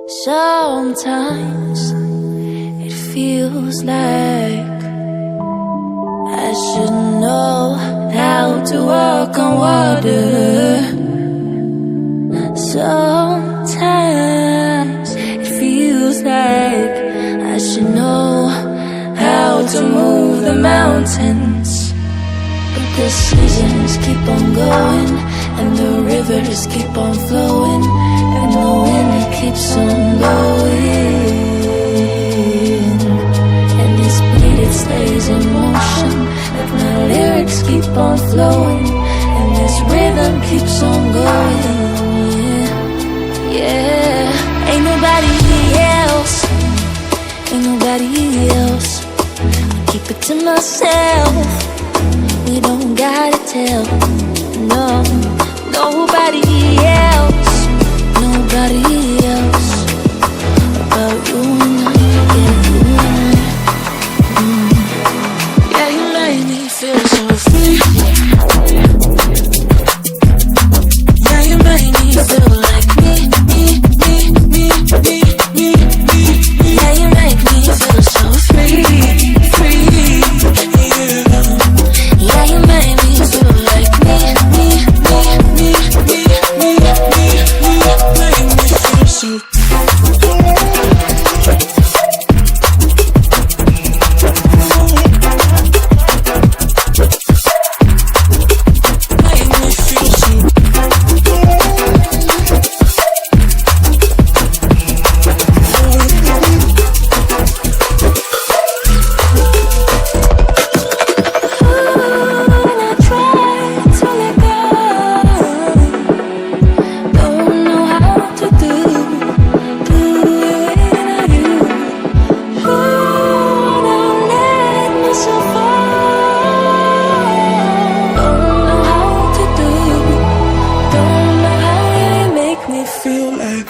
Sometimes it feels like I should know how to walk on water. Sometimes it feels like I should know how to move the mountains. But the seasons keep on going, and the rivers keep on flowing, and the wind it keeps on blowing, and this beat it stays in motion, like my lyrics keep on flowing, and this rhythm keeps on going. Yeah, ain't nobody else, ain't nobody else. I keep it to myself. We don't gotta tell, no, nobody else, nobody else about you and I, yeah, you and I. Yeah, you make me feel so free. Yeah, you make me feel like me. Yeah, you make me feel so free. Yeah, you make me feel like me. Make me feel so. Make me feel so. Feel like